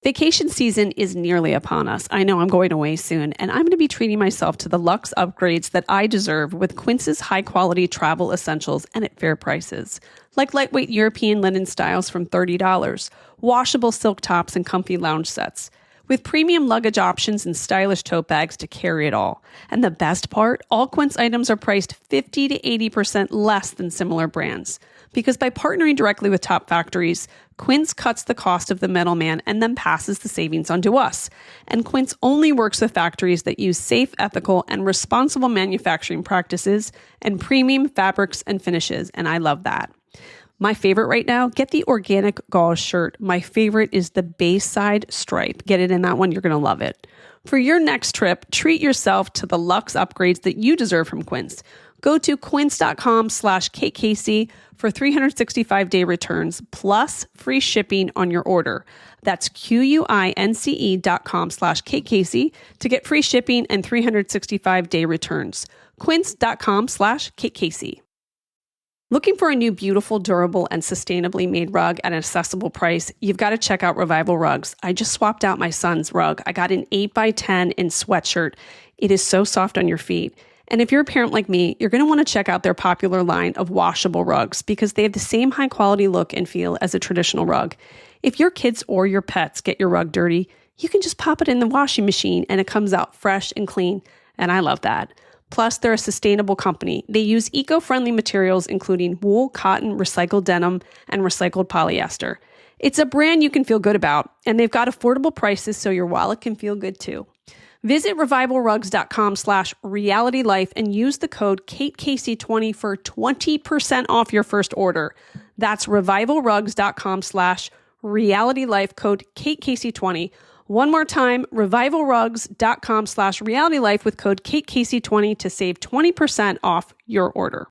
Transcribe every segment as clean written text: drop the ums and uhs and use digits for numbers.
Vacation season is nearly upon us. I know I'm going away soon, and I'm going to be treating myself to the luxe upgrades that I deserve with Quince's high-quality travel essentials and at fair prices. Like lightweight European linen styles from $30, washable silk tops and comfy lounge sets, with premium luggage options and stylish tote bags to carry it all. And the best part, all Quince items are priced 50 to 80% less than similar brands. Because by partnering directly with top factories, Quince cuts the cost of the middleman and then passes the savings on to us. And Quince only works with factories that use safe, ethical, and responsible manufacturing practices and premium fabrics and finishes. And I love that. My favorite right now, get the organic gauze shirt. My favorite is the Bayside stripe. Get it in that one. You're going to love it. For your next trip, treat yourself to the luxe upgrades that you deserve from Quince. Go to quince.com/KKC for 365-day returns plus free shipping on your order. That's QUINCE.com/KKC to get free shipping and 365-day returns. Quince.com/KKC. Looking for a new beautiful, durable, and sustainably made rug at an accessible price? You've got to check out Revival Rugs. I just swapped out my son's rug. I got an 8x10 in sweatshirt. It is so soft on your feet. And if you're a parent like me, you're going to want to check out their popular line of washable rugs because they have the same high quality look and feel as a traditional rug. If your kids or your pets get your rug dirty, you can just pop it in the washing machine and it comes out fresh and clean. And I love that. Plus, they're a sustainable company. They use eco-friendly materials, including wool, cotton, recycled denim, and recycled polyester. It's a brand you can feel good about, and they've got affordable prices so your wallet can feel good too. Visit revivalrugs.com/realitylife and use the code KateCasey20 for 20% off your first order. That's revivalrugs.com/realitylife, code KateCasey20. One more time, revivalrugs.com/realitylife with code KateCasey20 to save 20% off your order.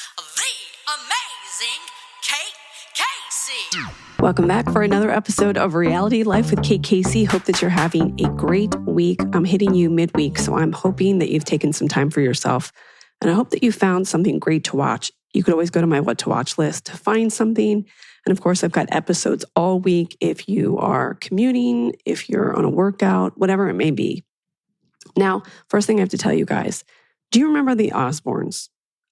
The amazing Kate Casey. Welcome back for another episode of Reality Life with Kate Casey. Hope that you're having a great week. I'm hitting you midweek, so I'm hoping that you've taken some time for yourself. And I hope that you found something great to watch. You could always go to my What to Watch list to find something. And of course, I've got episodes all week if you are commuting, if you're on a workout, whatever it may be. Now, first thing I have to tell you guys, do you remember the Osbournes?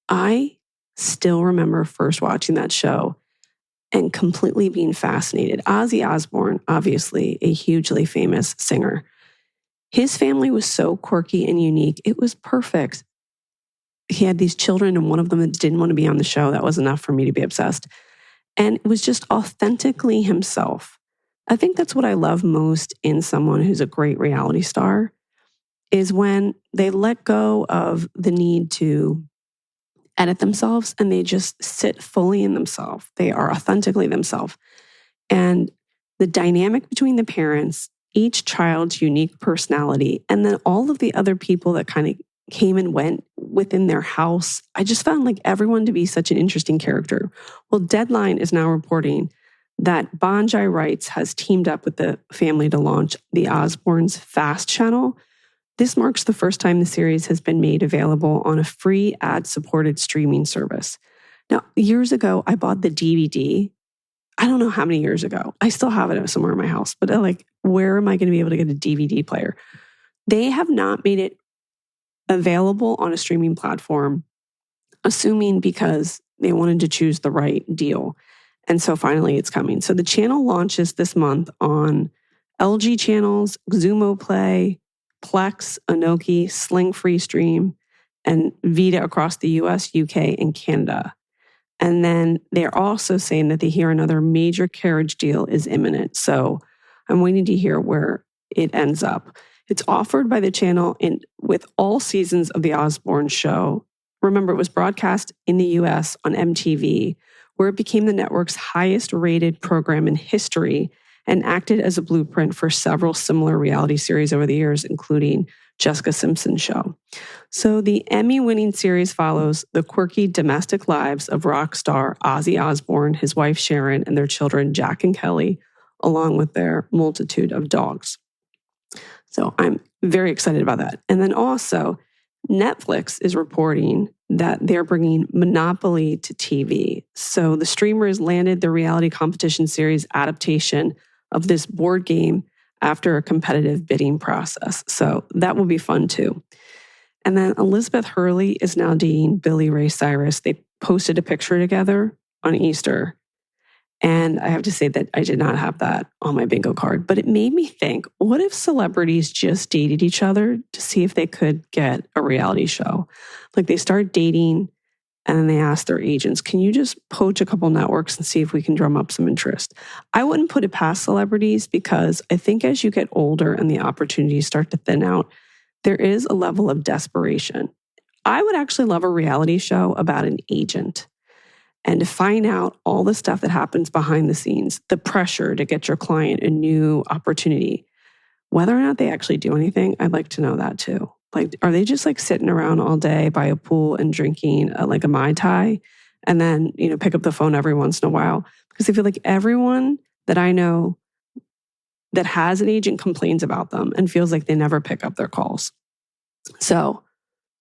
I still remember first watching that show and completely being fascinated. Ozzy Osbourne, obviously a hugely famous singer. His family was so quirky and unique. It was perfect. He had these children and one of them didn't want to be on the show. That was enough for me to be obsessed. And it was just authentically himself. I think that's what I love most in someone who's a great reality star is when they let go of the need to edit themselves and they just sit fully in themselves. They are authentically themselves. And the dynamic between the parents, each child's unique personality, and then all of the other people that kind of came and went within their house. I just found like everyone to be such an interesting character. Well, Deadline is now reporting that Bonjai Rights has teamed up with the family to launch the Osbournes Fast channel. This marks the first time the series has been made available on a free ad-supported streaming service. Now, years ago, I bought the DVD. I don't know how many years ago. I still have it somewhere in my house, but where am I going to be able to get a DVD player? They have not made it available on a streaming platform, assuming because they wanted to choose the right deal. And so finally it's coming. So the channel launches this month on LG channels, Xumo Play, Plex, Anoki, Sling Freestream, and Vita across the US, UK, and Canada. And then they're also saying that they hear another major carriage deal is imminent. So I'm waiting to hear where it ends up. It's offered by the channel with all seasons of The Osbourne Show. Remember, it was broadcast in the US on MTV, where it became the network's highest rated program in history and acted as a blueprint for several similar reality series over the years, including Jessica Simpson's show. So the Emmy-winning series follows the quirky domestic lives of rock star Ozzy Osbourne, his wife Sharon, and their children Jack and Kelly, along with their multitude of dogs. So I'm very excited about that. And then also, Netflix is reporting that they're bringing Monopoly to TV. So the streamers landed the reality competition series adaptation of this board game after a competitive bidding process. So that will be fun too. And then Elizabeth Hurley is now dating Billy Ray Cyrus. They posted a picture together on Easter. And I have to say that I did not have that on my bingo card, but it made me think, what if celebrities just dated each other to see if they could get a reality show? Like they start dating and then they ask their agents, can you just poach a couple networks and see if we can drum up some interest? I wouldn't put it past celebrities because I think as you get older and the opportunities start to thin out, there is a level of desperation. I would actually love a reality show about an agent and to find out all the stuff that happens behind the scenes, the pressure to get your client a new opportunity. Whether or not they actually do anything, I'd like to know that too. Like, are they just like sitting around all day by a pool and drinking like a Mai Tai and then, pick up the phone every once in a while? Because I feel like everyone that I know that has an agent complains about them and feels like they never pick up their calls. So,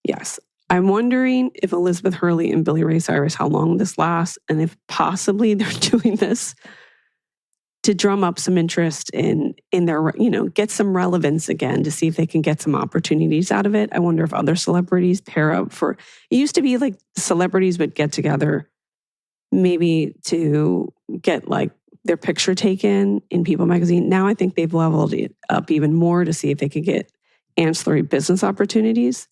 yes, I'm wondering if Elizabeth Hurley and Billy Ray Cyrus, how long this lasts, and if possibly they're doing this to drum up some interest in their, get some relevance again to see if they can get some opportunities out of it. I wonder if other celebrities pair up for, it used to be like celebrities would get together maybe to get like their picture taken in People magazine. Now I think they've leveled it up even more to see if they could get ancillary business opportunities.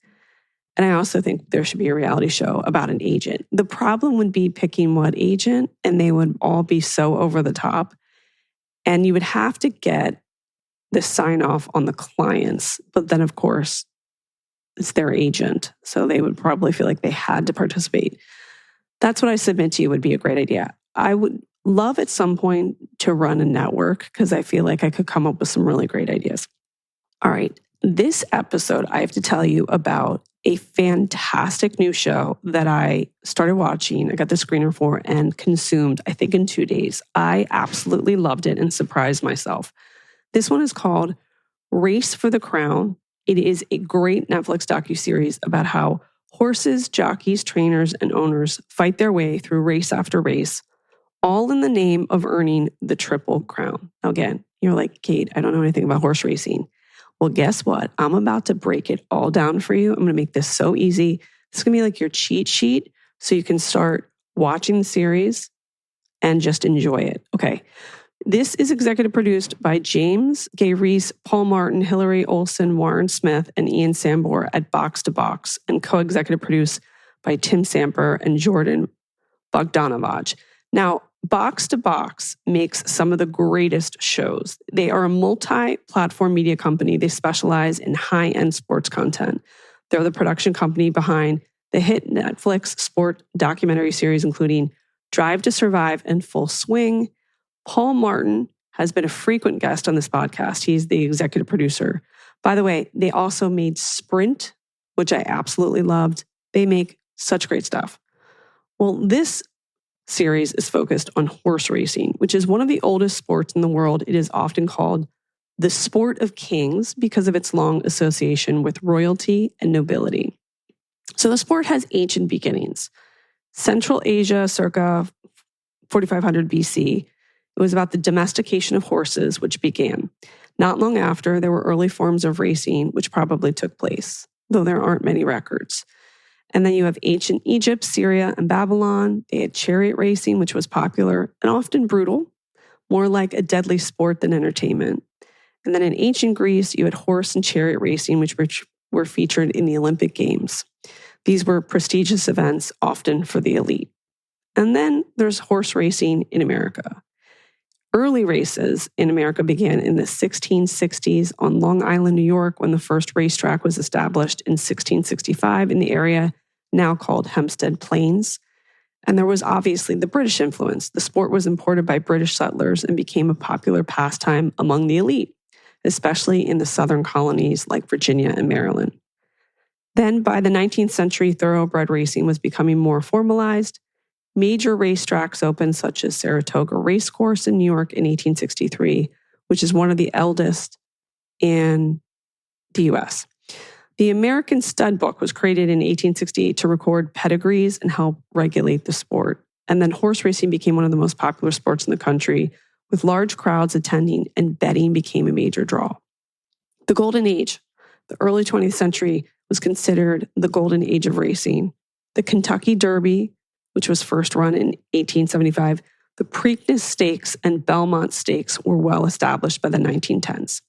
And I also think there should be a reality show about an agent. The problem would be picking what agent, and they would all be so over the top. And you would have to get the sign off on the clients. But then, of course, it's their agent. So they would probably feel like they had to participate. That's what I submit to you would be a great idea. I would love at some point to run a network because I feel like I could come up with some really great ideas. All right. This episode, I have to tell you about a fantastic new show that I started watching. I got the screener for and consumed, I think, in 2 days. I absolutely loved it and surprised myself. This one is called Race for the Crown. It is a great Netflix docuseries about how horses, jockeys, trainers, and owners fight their way through race after race, all in the name of earning the Triple Crown. Now, again, you're like, Kate, I don't know anything about horse racing. Well, guess what? I'm about to break it all down for you. I'm going to make this so easy. It's going to be like your cheat sheet so you can start watching the series and just enjoy it. Okay. This is executive produced by James Gay Reese, Paul Martin, Hillary Olsen, Warren Smith, and Ian Sambor at Box to Box, and co-executive produced by Tim Samper and Jordan Bogdanovich. Now, Box to Box makes some of the greatest shows. They are a multi-platform media company. They specialize in high-end sports content. They're the production company behind the hit Netflix sport documentary series, including Drive to Survive and Full Swing. Paul Martin has been a frequent guest on this podcast. He's the executive producer. By the way, they also made Sprint, which I absolutely loved. They make such great stuff. Well, this series is focused on horse racing, which is one of the oldest sports in the world. It is often called the sport of kings because of its long association with royalty and nobility. So the sport has ancient beginnings. Central Asia, circa 4500 BC, it was about the domestication of horses, which began. Not long after, there were early forms of racing, which probably took place, though there aren't many records. And then you have ancient Egypt, Syria, and Babylon. They had chariot racing, which was popular and often brutal, more like a deadly sport than entertainment. And then in ancient Greece, you had horse and chariot racing, which were featured in the Olympic Games. These were prestigious events, often for the elite. And then there's horse racing in America. Early races in America began in the 1660s on Long Island, New York, when the first racetrack was established in 1665 in the area now called Hempstead Plains. And there was obviously the British influence. The sport was imported by British settlers and became a popular pastime among the elite, especially in the southern colonies like Virginia and Maryland. Then by the 19th century, thoroughbred racing was becoming more formalized. Major racetracks opened, such as Saratoga Racecourse in New York in 1863, which is one of the eldest in the U.S. The American Stud Book was created in 1868 to record pedigrees and help regulate the sport. And then horse racing became one of the most popular sports in the country with large crowds attending, and betting became a major draw. The Golden Age, the early 20th century, was considered the golden age of racing. The Kentucky Derby, which was first run in 1875, the Preakness Stakes and Belmont Stakes were well established by the 1910s.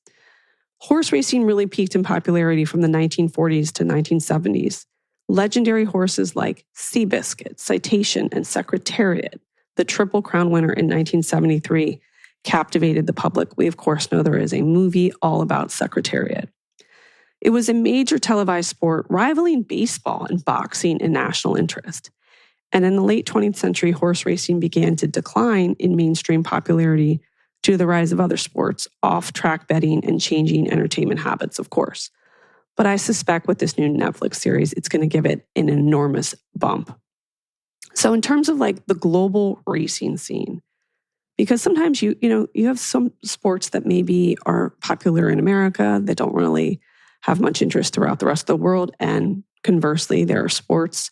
Horse racing really peaked in popularity from the 1940s to 1970s. Legendary horses like Seabiscuit, Citation, and Secretariat, the Triple Crown winner in 1973, captivated the public. We, of course, know there is a movie all about Secretariat. It was a major televised sport, rivaling baseball and boxing in national interest. And in the late 20th century, horse racing began to decline in mainstream popularity due to the rise of other sports, off-track betting, and changing entertainment habits, of course. But I suspect with this new Netflix series, it's going to give it an enormous bump. So in terms of like the global racing scene, because sometimes you have some sports that maybe are popular in America that don't really have much interest throughout the rest of the world. And conversely, there are sports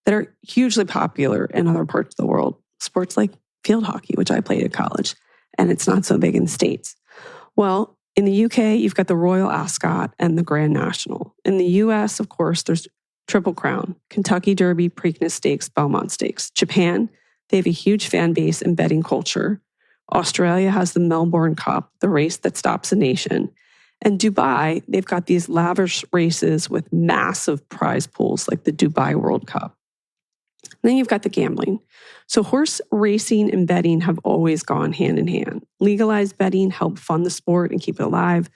that are hugely popular in other parts of the world. Sports like field hockey, which I played at college, and it's not so big in the States. Well, in the UK, you've got the Royal Ascot and the Grand National. In the US, of course, there's Triple Crown, Kentucky Derby, Preakness Stakes, Belmont Stakes. Japan, they have a huge fan base and betting culture. Australia has the Melbourne Cup, the race that stops a nation. And Dubai, they've got these lavish races with massive prize pools like the Dubai World Cup. And then you've got the gambling. So horse racing and betting have always gone hand in hand. Legalized betting helped fund the sport and keep it alive,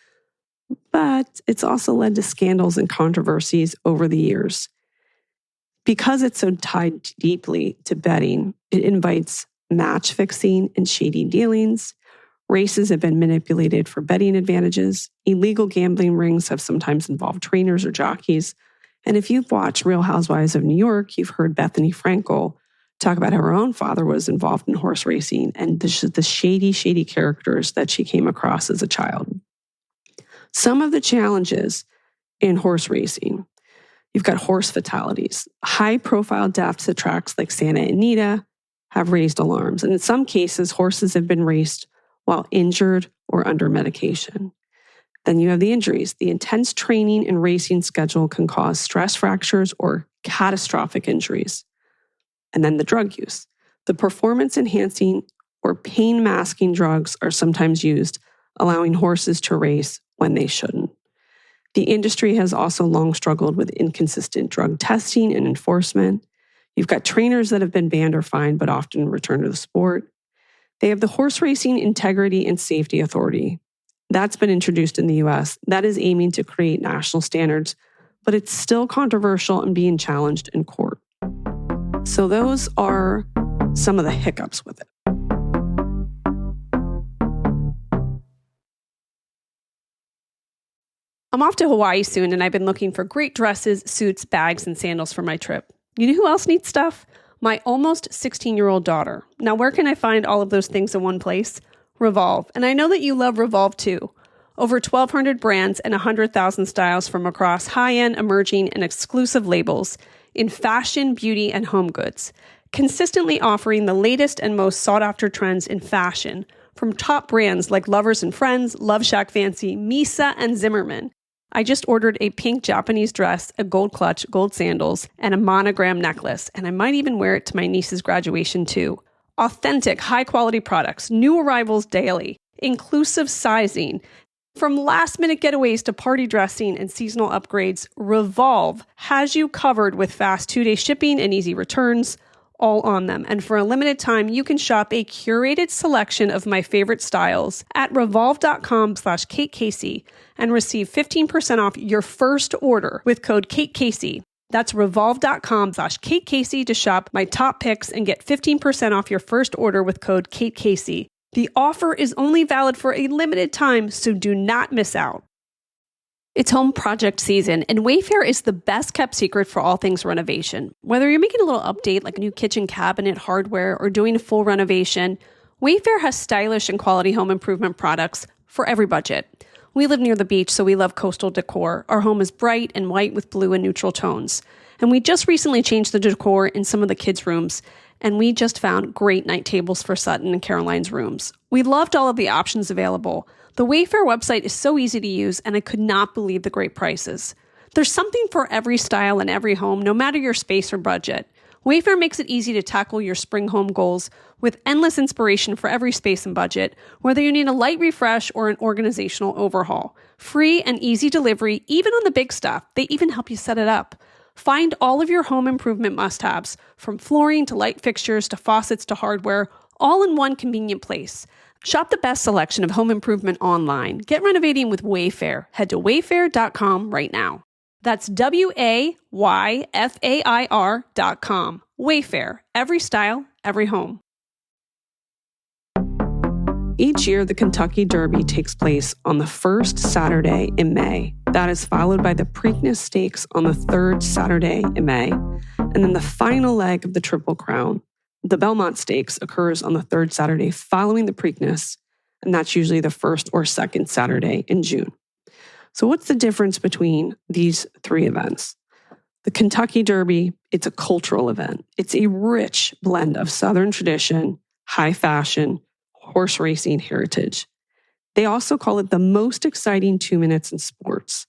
but it's also led to scandals and controversies over the years. Because it's so tied deeply to betting, it invites match fixing and shady dealings. Races have been manipulated for betting advantages. Illegal gambling rings have sometimes involved trainers or jockeys. And if you've watched Real Housewives of New York, you've heard Bethany Frankel talk about how her own father was involved in horse racing and the shady characters that she came across as a child. Some of the challenges in horse racing, you've got horse fatalities. High-profile deaths at tracks like Santa Anita have raised alarms. And in some cases, horses have been raced while injured or under medication. Then you have the injuries. The intense training and racing schedule can cause stress fractures or catastrophic injuries. And then the drug use. The performance-enhancing or pain-masking drugs are sometimes used, allowing horses to race when they shouldn't. The industry has also long struggled with inconsistent drug testing and enforcement. You've got trainers that have been banned or fined, but often return to the sport. They have the Horse Racing Integrity and Safety Authority. That's been introduced in the US. That is aiming to create national standards, but it's still controversial and being challenged in court. So those are some of the hiccups with it. I'm off to Hawaii soon, and I've been looking for great dresses, suits, bags, and sandals for my trip. You know who else needs stuff? My almost 16-year-old daughter. Now, where can I find all of those things in one place? Revolve. And I know that you love Revolve too. Over 1,200 brands and 100,000 styles from across high-end, emerging, and exclusive labels in fashion, beauty, and home goods. Consistently offering the latest and most sought-after trends in fashion from top brands like Lovers and Friends, Love Shack Fancy, Misa, and Zimmermann. I just ordered a pink Japanese dress, a gold clutch, gold sandals, and a monogram necklace, and I might even wear it to my niece's graduation too. Authentic, high-quality products, new arrivals daily, inclusive sizing. From last-minute getaways to party dressing and seasonal upgrades, Revolve has you covered with fast 2-day shipping and easy returns, all on them. And for a limited time, you can shop a curated selection of my favorite styles at revolve.com/Kate Casey and receive 15% off your first order with code Kate Casey. That's revolve.com/Kate Casey to shop my top picks and get 15% off your first order with code Kate Casey. The offer is only valid for a limited time, so do not miss out. It's home project season, and Wayfair is the best kept secret for all things renovation. Whether you're making a little update like a new kitchen cabinet, hardware, or doing a full renovation, Wayfair has stylish and quality home improvement products for every budget. We live near the beach, so we love coastal decor. Our home is bright and white with blue and neutral tones. And we just recently changed the decor in some of the kids' rooms, and we just found great night tables for Sutton and Caroline's rooms. We loved all of the options available. The Wayfair website is so easy to use, and I could not believe the great prices. There's something for every style and every home, no matter your space or budget. Wayfair makes it easy to tackle your spring home goals with endless inspiration for every space and budget, whether you need a light refresh or an organizational overhaul. Free and easy delivery, even on the big stuff. They even help you set it up. Find all of your home improvement must-haves, from flooring to light fixtures to faucets to hardware, all in one convenient place. Shop the best selection of home improvement online. Get renovating with Wayfair. Head to wayfair.com right now. That's WAYFAIR.com. Wayfair. Every style, every home. Each year, the Kentucky Derby takes place on the first Saturday in May. That is followed by the Preakness Stakes on the third Saturday in May. And then the final leg of the Triple Crown, the Belmont Stakes, occurs on the third Saturday following the Preakness, and that's usually the first or second Saturday in June. So what's the difference between these three events? The Kentucky Derby, it's a cultural event. It's a rich blend of Southern tradition, high fashion, horse racing heritage. They also call it the most exciting 2 minutes in sports.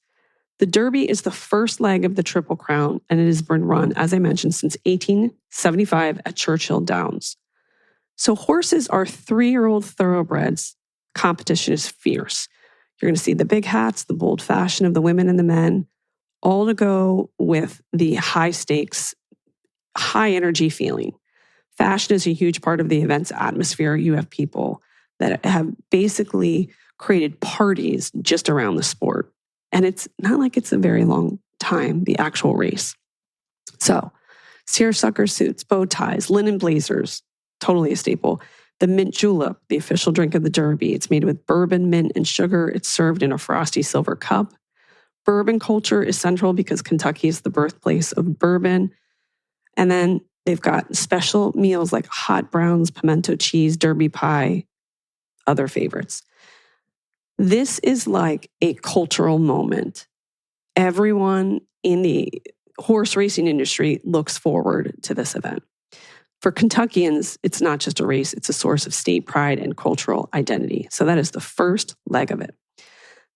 The Derby is the first leg of the Triple Crown, and it has been run, as I mentioned, since 1875 at Churchill Downs. So horses are 3-year-old thoroughbreds. Competition is fierce. You're going to see the big hats, the bold fashion of the women and the men, all to go with the high stakes, high energy feeling. Fashion is a huge part of the event's atmosphere. You have people that have basically created parties just around the sport. And it's not like it's a very long time, the actual race. So, seersucker suits, bow ties, linen blazers, totally a staple. The mint julep, the official drink of the Derby. It's made with bourbon, mint, and sugar. It's served in a frosty silver cup. Bourbon culture is central because Kentucky is the birthplace of bourbon. And then they've got special meals like hot browns, pimento cheese, Derby pie, other favorites. This is like a cultural moment. Everyone in the horse racing industry looks forward to this event. For Kentuckians, it's not just a race, it's a source of state pride and cultural identity. So that is the first leg of it.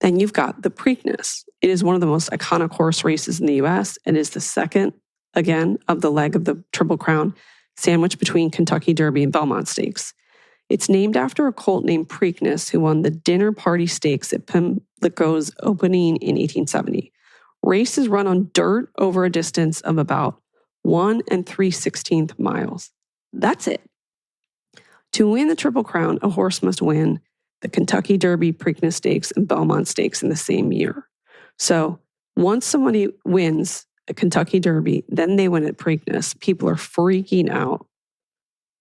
Then you've got the Preakness. It is one of the most iconic horse races in the U.S. and is the second, again, of the leg of the Triple Crown, sandwiched between Kentucky Derby and Belmont Stakes. It's named after a colt named Preakness who won the Dinner Party Stakes at Pimlico's opening in 1870. Race is run on dirt over a distance of about 1 3/16 miles. That's it. To win the Triple Crown, a horse must win the Kentucky Derby, Preakness Stakes, and Belmont Stakes in the same year. So once somebody wins a Kentucky Derby, then they win at Preakness, people are freaking out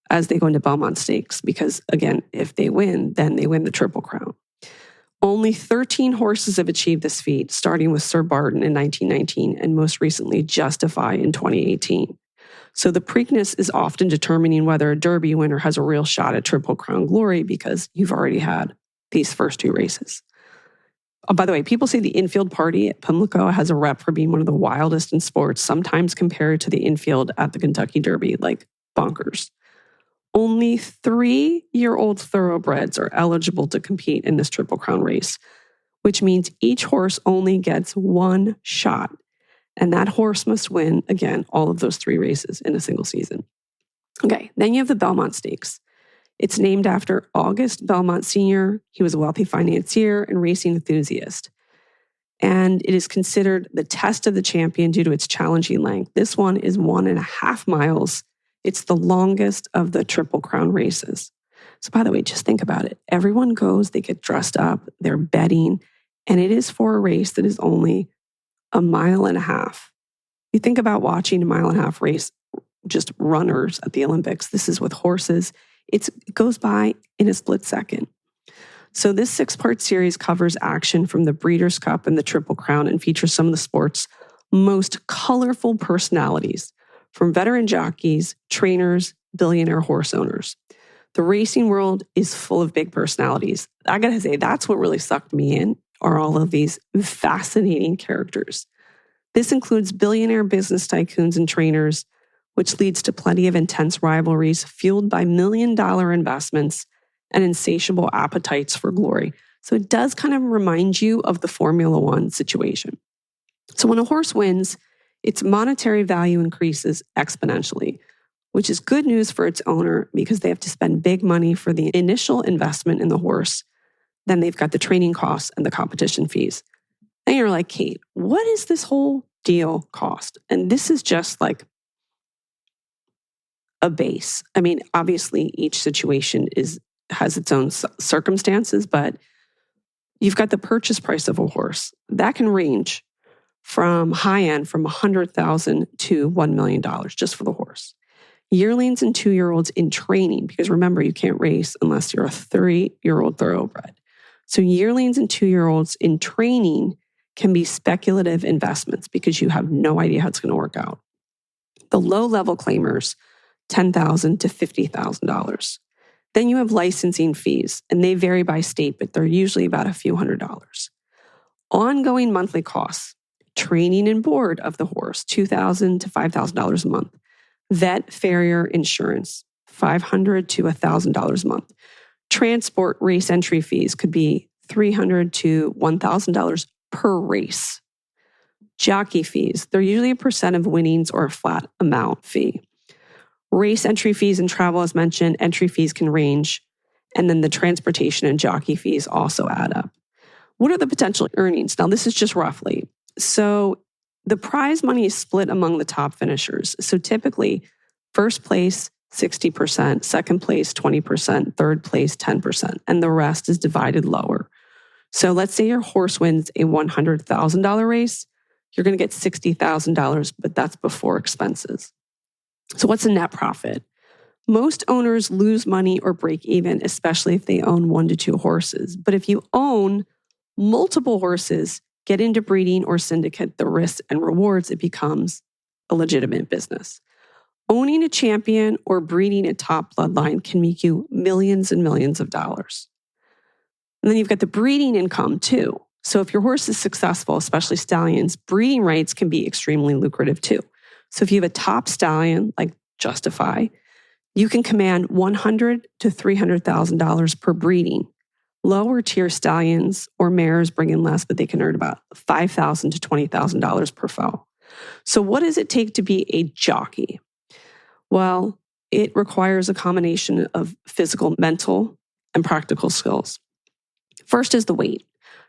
as they go into Belmont Stakes because, again, if they win, then they win the Triple Crown. Only 13 horses have achieved this feat, starting with Sir Barton in 1919 and most recently Justify in 2018. So the Preakness is often determining whether a Derby winner has a real shot at Triple Crown glory because you've already had these first two races. Oh, by the way, people say the infield party at Pimlico has a rep for being one of the wildest in sports, sometimes compared to the infield at the Kentucky Derby, like bonkers. Only 3-year-old thoroughbreds are eligible to compete in this Triple Crown race, which means each horse only gets one shot. And that horse must win, again, all of those 3 races in a single season. Okay, then you have the Belmont Stakes. It's named after August Belmont Sr. He was a wealthy financier and racing enthusiast. And it is considered the test of the champion due to its challenging length. This one is 1.5 miles. It's the longest of the Triple Crown races. So by the way, just think about it. Everyone goes, they get dressed up, they're betting, and it is for a race that is only 1.5 miles. You think about watching a 1.5 mile race, just runners at the Olympics. This is with horses. It goes by in a split second. So this 6-part series covers action from the Breeders' Cup and the Triple Crown and features some of the sport's most colorful personalities, from veteran jockeys, trainers, billionaire horse owners. The racing world is full of big personalities. I gotta say, that's what really sucked me in, are all of these fascinating characters. This includes billionaire business tycoons and trainers which leads to plenty of intense rivalries fueled by million-dollar investments and insatiable appetites for glory. So it does kind of remind you of the Formula One situation. So when a horse wins, its monetary value increases exponentially, which is good news for its owner because they have to spend big money for the initial investment in the horse. Then they've got the training costs and the competition fees. And you're like, Kate, what is this whole deal cost? And this is just like a base. I mean, obviously each situation has its own circumstances, but you've got the purchase price of a horse. That can range from high end from $100,000 to $1 million just for the horse. Yearlings and 2-year-olds in training, because remember, you can't race unless you're a 3-year-old thoroughbred. So yearlings and 2-year-olds in training can be speculative investments because you have no idea how it's going to work out. The low-level claimers, $10,000 to $50,000. Then you have licensing fees, and they vary by state, but they're usually about a few $100s. Ongoing monthly costs, training and board of the horse, $2,000 to $5,000 a month. Vet farrier insurance, $500 to $1,000 a month. Transport race entry fees could be $300 to $1,000 per race. Jockey fees, they're usually a percent of winnings or a flat amount fee. Race entry fees and travel, as mentioned, entry fees can range. And then the transportation and jockey fees also add up. What are the potential earnings? Now, this is just roughly. So the prize money is split among the top finishers. So typically, first place, 60%, second place, 20%, third place, 10%, and the rest is divided lower. So let's say your horse wins a $100,000 race, you're going to get $60,000, but that's before expenses. So what's a net profit? Most owners lose money or break even, especially if they own 1 to 2 horses. But if you own multiple horses, get into breeding or syndicate the risks and rewards, it becomes a legitimate business. Owning a champion or breeding a top bloodline can make you millions and millions of dollars. And then you've got the breeding income too. So if your horse is successful, especially stallions, breeding rights can be extremely lucrative too. So if you have a top stallion like Justify, you can command $100,000 to $300,000 per breeding. Lower tier stallions or mares bring in less, but they can earn about $5,000 to $20,000 per foal. So what does it take to be a jockey? Well, it requires a combination of physical, mental, and practical skills. First is the weight.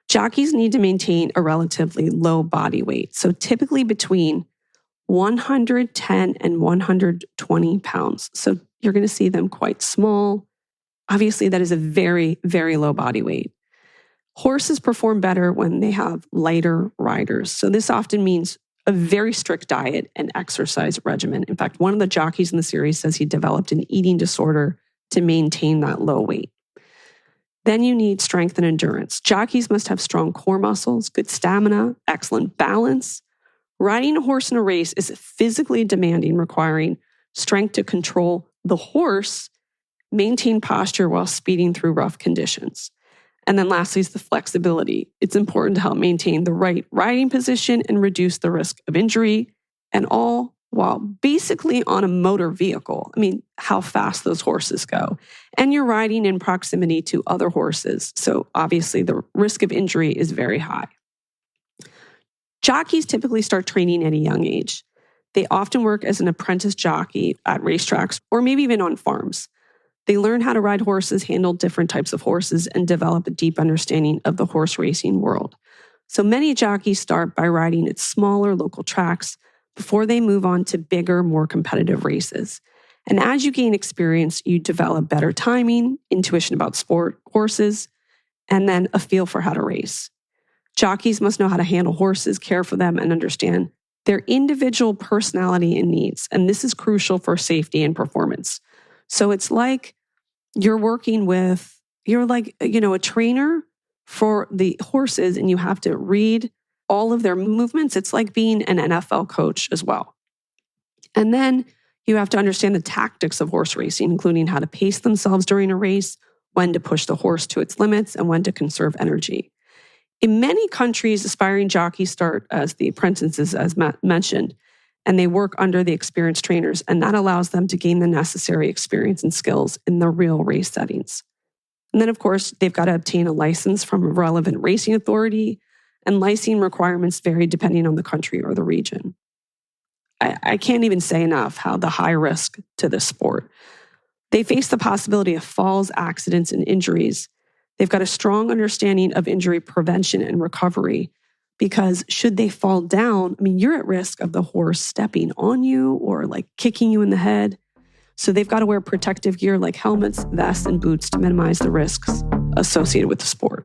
Jockeys need to maintain a relatively low body weight, so typically between 110 and 120 pounds. So you're going to see them quite small. Obviously, that is a very, very low body weight. Horses perform better when they have lighter riders. So this often means a very strict diet and exercise regimen. In fact, one of the jockeys in the series says he developed an eating disorder to maintain that low weight. Then you need strength and endurance. Jockeys must have strong core muscles, good stamina, excellent balance. Riding a horse in a race is physically demanding, requiring strength to control the horse, maintain posture while speeding through rough conditions. And then lastly is the flexibility. It's important to help maintain the right riding position and reduce the risk of injury, and all while basically on a motor vehicle. I mean, how fast those horses go. And you're riding in proximity to other horses. So obviously the risk of injury is very high. Jockeys typically start training at a young age. They often work as an apprentice jockey at racetracks or maybe even on farms. They learn how to ride horses, handle different types of horses, and develop a deep understanding of the horse racing world. So many jockeys start by riding at smaller local tracks before they move on to bigger, more competitive races. And as you gain experience, you develop better timing, intuition about sport, horses, and then a feel for how to race. Jockeys must know how to handle horses, care for them, and understand their individual personality and needs. And this is crucial for safety and performance. So it's like you're like, a trainer for the horses, and you have to read all of their movements. It's like being an NFL coach as well. And then you have to understand the tactics of horse racing, including how to pace themselves during a race, when to push the horse to its limits, and when to conserve energy. In many countries, aspiring jockeys start as the apprentices, as mentioned, and they work under the experienced trainers, and that allows them to gain the necessary experience and skills in the real race settings. And then, of course, they've got to obtain a license from a relevant racing authority, and licensing requirements vary depending on the country or the region. I can't even say enough how the high risk to this sport. They face the possibility of falls, accidents, and injuries. They've got a strong understanding of injury prevention and recovery, because should they fall down, you're at risk of the horse stepping on you or like kicking you in the head. So they've got to wear protective gear like helmets, vests, and boots to minimize the risks associated with the sport.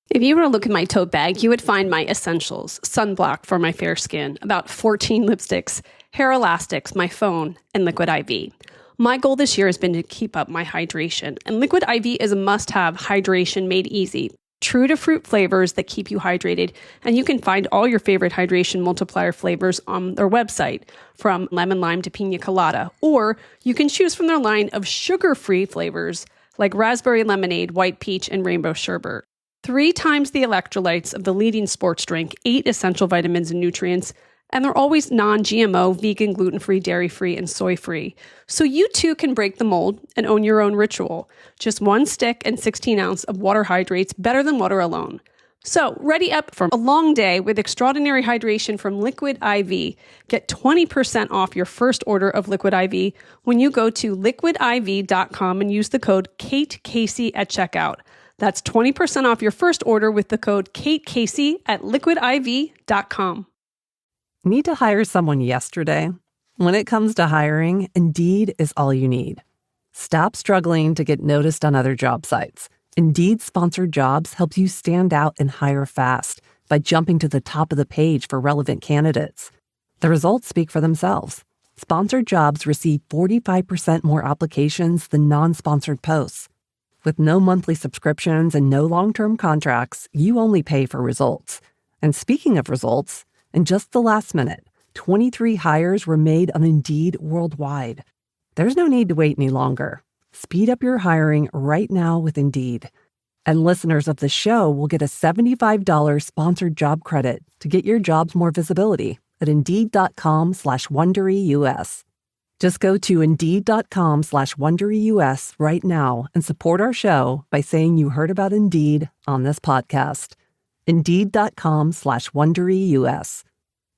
If you were to look at my tote bag, you would find my essentials: sunblock for my fair skin, about 14 lipsticks, hair elastics, my phone, and Liquid IV. My goal this year has been to keep up my hydration, and Liquid IV is a must-have hydration made easy, true to fruit flavors that keep you hydrated, and you can find all your favorite hydration multiplier flavors on their website, from lemon lime to pina colada, or you can choose from their line of sugar-free flavors like raspberry lemonade, white peach, and rainbow sherbet. 3 times the electrolytes of the leading sports drink, 8 essential vitamins and nutrients, and they're always non-GMO, vegan, gluten-free, dairy-free, and soy-free. So you too can break the mold and own your own ritual. Just 1 stick and 16 ounce of water hydrates better than water alone. So ready up for a long day with extraordinary hydration from Liquid IV. Get 20% off your first order of Liquid IV when you go to liquidiv.com and use the code KateCasey at checkout. That's 20% off your first order with the code KateCasey at liquidiv.com. Need to hire someone yesterday? When it comes to hiring, Indeed is all you need. Stop struggling to get noticed on other job sites. Indeed sponsored jobs helps you stand out and hire fast by jumping to the top of the page for relevant candidates. The results speak for themselves. Sponsored jobs receive 45% more applications than non-sponsored posts. With no monthly subscriptions and no long-term contracts, you only pay for results. And speaking of results, in just the last minute, 23 hires were made on Indeed worldwide. There's no need to wait any longer. Speed up your hiring right now with Indeed. And listeners of the show will get a $75 sponsored job credit to get your jobs more visibility at Indeed.com/WonderyUS. Just go to Indeed.com/WonderyUS right now and support our show by saying you heard about Indeed on this podcast. Indeed.com/WonderyUS.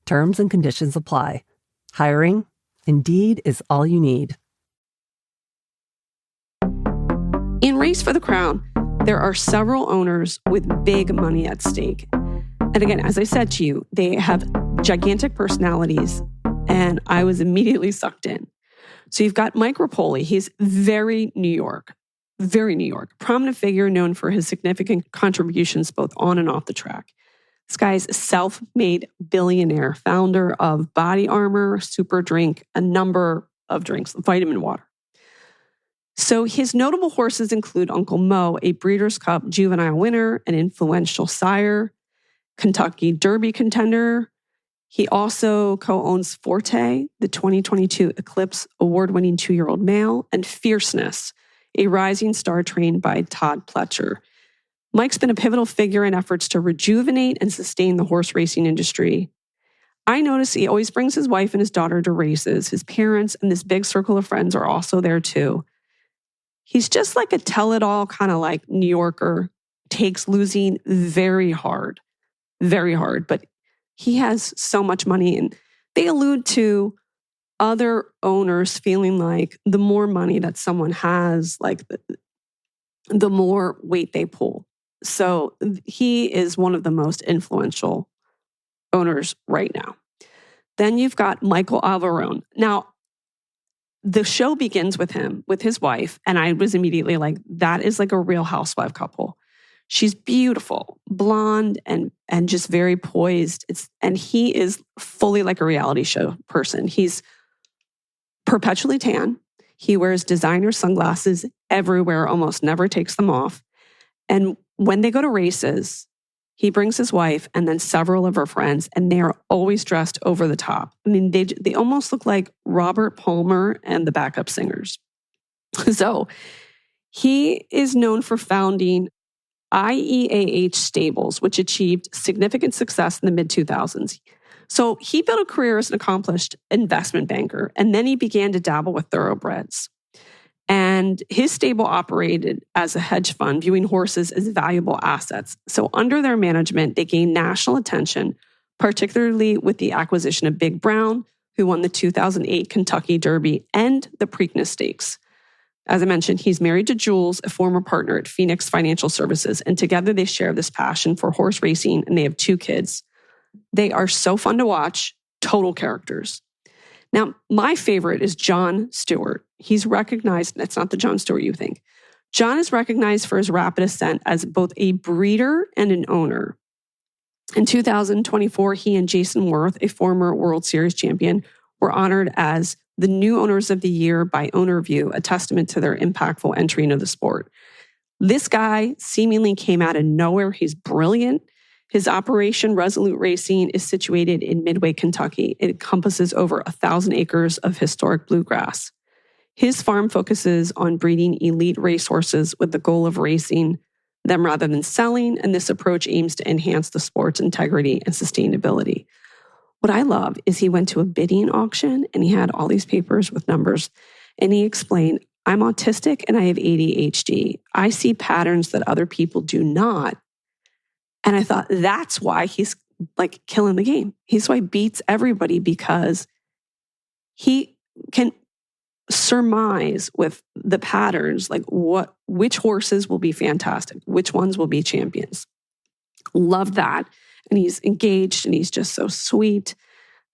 Terms and conditions apply. Hiring? Indeed is all you need. In Race for the Crown, there are several owners with big money at stake. And again, as I said to you, they have gigantic personalities, and I was immediately sucked in. So you've got Mike Rapoli. He's very New York, prominent figure known for his significant contributions both on and off the track. This guy's a self-made billionaire, founder of Body Armor, Super Drink, a number of drinks, vitamin water. So his notable horses include Uncle Mo, a Breeders' Cup juvenile winner, an influential sire, Kentucky Derby contender. He also co-owns Forte, the 2022 Eclipse award-winning 2-year-old male, and Fierceness, a rising star trained by Todd Pletcher. Mike's been a pivotal figure in efforts to rejuvenate and sustain the horse racing industry. I notice he always brings his wife and his daughter to races. His parents and this big circle of friends are also there too. He's just like a tell-it-all kind of like New Yorker, takes losing very hard, but he has so much money, and they allude to other owners feeling like the more money that someone has, like the more weight they pull. So he is one of the most influential owners right now. Then you've got Michael Alvarone. Now, the show begins with him, with his wife, and I was immediately like, that is like a Real Housewife couple. She's beautiful, blonde, and just very poised. And he is fully like a reality show person. He's perpetually tan. He wears designer sunglasses everywhere, almost never takes them off. And when they go to races, he brings his wife and then several of her friends, and they are always dressed over the top. I mean, they almost look like Robert Palmer and the backup singers. So he is known for founding IEAH Stables, which achieved significant success in the mid-2000s. So he built a career as an accomplished investment banker, and then he began to dabble with thoroughbreds. And his stable operated as a hedge fund, viewing horses as valuable assets. So under their management, they gained national attention, particularly with the acquisition of Big Brown, who won the 2008 Kentucky Derby and the Preakness Stakes. As I mentioned, he's married to Jules, a former partner at Phoenix Financial Services, and together they share this passion for horse racing, and they have 2 kids. They are so fun to watch, total characters. Now, my favorite is Jon Stewart. He's recognized, that's not the Jon Stewart you think. Jon is recognized for his rapid ascent as both a breeder and an owner. In 2024, he and Jason Worth, a former World Series champion, were honored as the new owners of the year by OwnerView, a testament to their impactful entry into the sport. This guy seemingly came out of nowhere. He's brilliant. His operation, Resolute Racing, is situated in Midway, Kentucky. It encompasses over 1,000 acres of historic bluegrass. His farm focuses on breeding elite racehorses with the goal of racing them rather than selling, and this approach aims to enhance the sport's integrity and sustainability. What I love is he went to a bidding auction and he had all these papers with numbers, and he explained, I'm autistic and I have ADHD. I see patterns that other people do not. And I thought that's why he's like killing the game. He's why he beats everybody, because he can surmise with the patterns, like which horses will be fantastic, which ones will be champions. Love that. And he's engaged and he's just so sweet.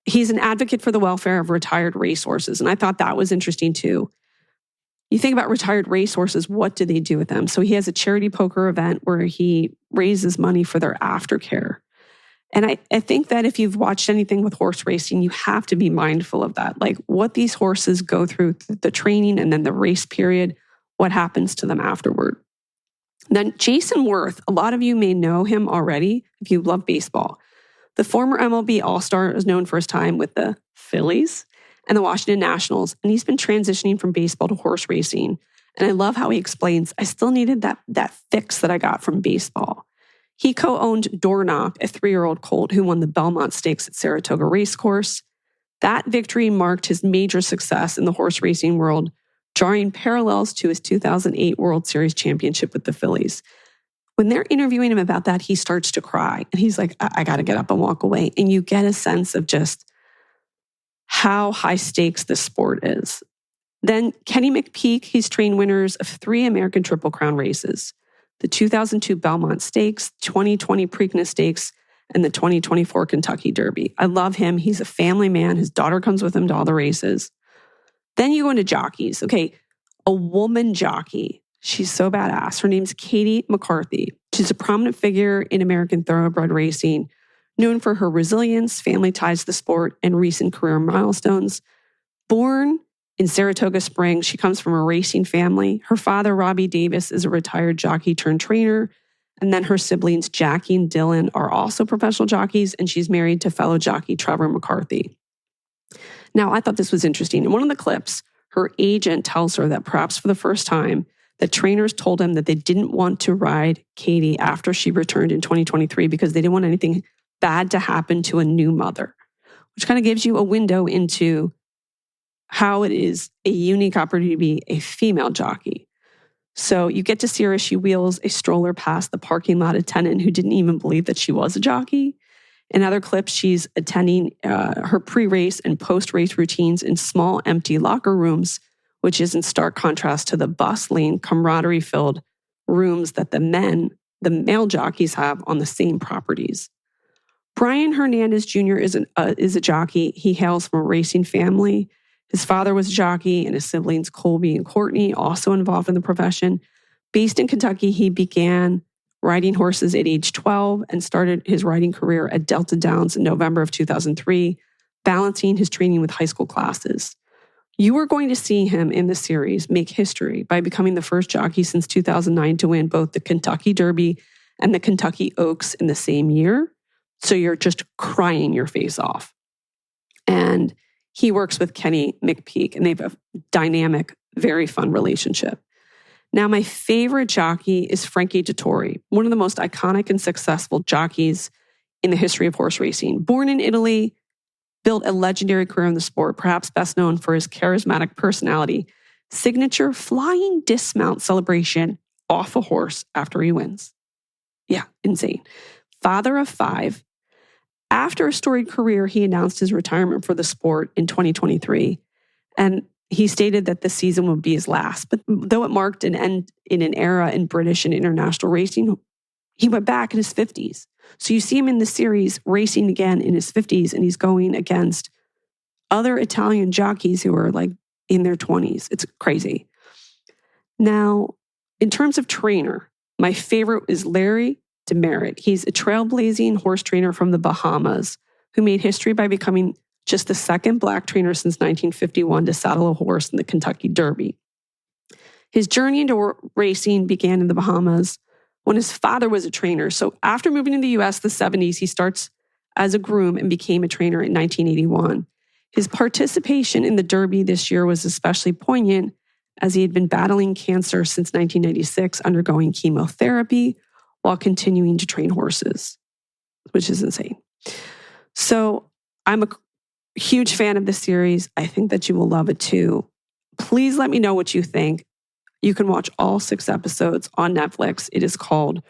He's an advocate for the welfare of retired racehorses. And I thought that was interesting too. You think about retired racehorses, what do they do with them? So he has a charity poker event where he raises money for their aftercare. And I think that if you've watched anything with horse racing, you have to be mindful of that. Like what these horses go through the training and then the race period, what happens to them afterward. Then Jason Worth, a lot of you may know him already if you love baseball. The former MLB All-Star is known for his time with the Phillies and the Washington Nationals, and he's been transitioning from baseball to horse racing. And I love how he explains, I still needed that fix that I got from baseball. He co-owned Doorknob, a 3-year-old colt who won the Belmont Stakes at Saratoga Racecourse. That victory marked his major success in the horse racing world, drawing parallels to his 2008 World Series championship with the Phillies. When they're interviewing him about that, he starts to cry. And he's like, I got to get up and walk away. And you get a sense of just how high stakes this sport is. Then Kenny McPeak, he's trained winners of 3 American Triple Crown races, the 2002 Belmont Stakes, 2020 Preakness Stakes, and the 2024 Kentucky Derby. I love him. He's a family man. His daughter comes with him to all the races. Then you go into jockeys. Okay, a woman jockey. She's so badass. Her name's Katie McCarthy. She's a prominent figure in American thoroughbred racing, known for her resilience, family ties to the sport, and recent career milestones. Born in Saratoga Springs, she comes from a racing family. Her father, Robbie Davis, is a retired jockey turned trainer. And then her siblings, Jackie and Dylan, are also professional jockeys, and she's married to fellow jockey Trevor McCarthy. Now, I thought this was interesting. In one of the clips, her agent tells her that perhaps for the first time, the trainers told him that they didn't want to ride Katie after she returned in 2023 because they didn't want anything bad to happen to a new mother, which kind of gives you a window into how it is a unique opportunity to be a female jockey. So you get to see her as she wheels a stroller past the parking lot attendant who didn't even believe that she was a jockey. In other clips, she's attending her pre-race and post-race routines in small, empty locker rooms, which is in stark contrast to the bustling, camaraderie-filled rooms that the male jockeys have on the same properties. Brian Hernandez Jr. is a jockey. He hails from a racing family. His father was a jockey, and his siblings Colby and Courtney also involved in the profession. Based in Kentucky, he began riding horses at age 12 and started his riding career at Delta Downs in November of 2003, balancing his training with high school classes. You are going to see him in the series make history by becoming the first jockey since 2009 to win both the Kentucky Derby and the Kentucky Oaks in the same year. So you're just crying your face off. And he works with Kenny McPeak, and they have a dynamic, very fun relationship. Now, my favorite jockey is Frankie Dettori, one of the most iconic and successful jockeys in the history of horse racing. Born in Italy, built a legendary career in the sport, perhaps best known for his charismatic personality, signature flying dismount celebration off a horse after he wins. Yeah, insane. Father of 5. After a storied career, he announced his retirement for the sport in 2023. And he stated that this season would be his last. But though it marked an end in an era in British and international racing, he went back in his 50s. So you see him in the series racing again in his 50s, and he's going against other Italian jockeys who are like in their 20s. It's crazy. Now, in terms of trainer, my favorite is Larry Demerit. He's a trailblazing horse trainer from the Bahamas who made history by becoming just the second Black trainer since 1951 to saddle a horse in the Kentucky Derby. His journey into racing began in the Bahamas when his father was a trainer. So after moving to the U.S. the 70s, he starts as a groom and became a trainer in 1981. His participation in the Derby this year was especially poignant as he had been battling cancer since 1996, undergoing chemotherapy while continuing to train horses, which is insane. So I'm a huge fan of this series. I think that you will love it too. Please let me know what you think. You can watch all 6 episodes on Netflix. It is called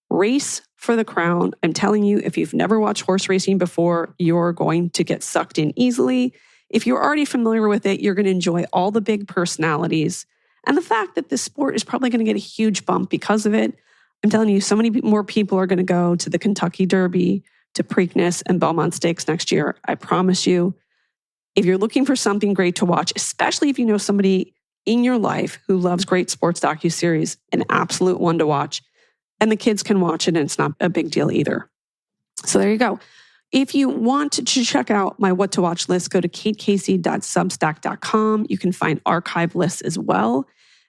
Race for the Crown. I'm telling you, if you've never watched horse racing before, you're going to get sucked in easily. If you're already familiar with it, you're going to enjoy all the big personalities. And the fact that this sport is probably going to get a huge bump because of it. I'm telling you, so many more people are going to go to the Kentucky Derby, to Preakness and Belmont Stakes next year. I promise you, if you're looking for something great to watch, especially if you know somebody in your life who loves great sports docuseries, an absolute one to watch. And the kids can watch it and it's not a big deal either. So there you go. If you want to check out my what to watch list, go to katecasey.substack.com. You can find archive lists as well.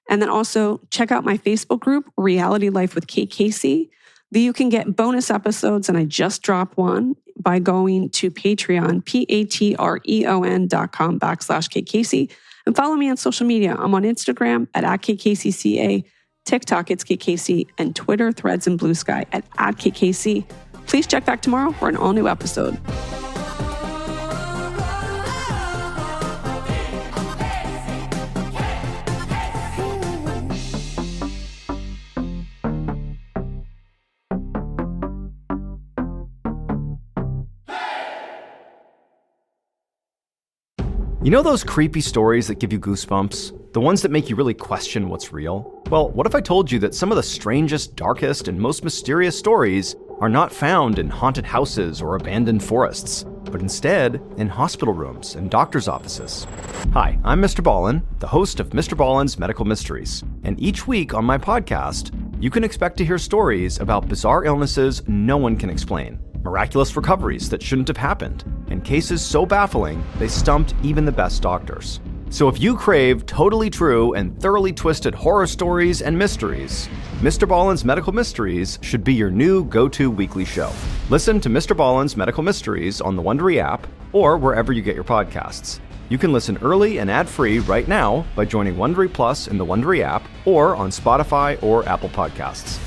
And then also check out my Facebook group, Reality Life with Kate Casey. You can get bonus episodes, and I just dropped one by going to Patreon, patreon.com/Kate Casey. And follow me on social media. I'm on Instagram at @KatecaseyCA, TikTok, it's Kate Casey, and Twitter, Threads, and Blue Sky at @Katecasey. Please check back tomorrow for an all-new episode. You know those creepy stories that give you goosebumps? The ones that make you really question what's real? Well, what if I told you that some of the strangest, darkest, and most mysterious stories are not found in haunted houses or abandoned forests, but instead in hospital rooms and doctors' offices? Hi, I'm Mr. Ballin, the host of Mr. Ballin's Medical Mysteries, and each week on my podcast, you can expect to hear stories about bizarre illnesses no one can explain, miraculous recoveries that shouldn't have happened, and cases so baffling they stumped even the best doctors. So if you crave totally true and thoroughly twisted horror stories and mysteries, Mr. Ballin's Medical Mysteries should be your new go-to weekly show. Listen to Mr. Ballin's Medical Mysteries on the Wondery app or wherever you get your podcasts. You can listen early and ad-free right now by joining Wondery Plus in the Wondery app or on Spotify or Apple Podcasts.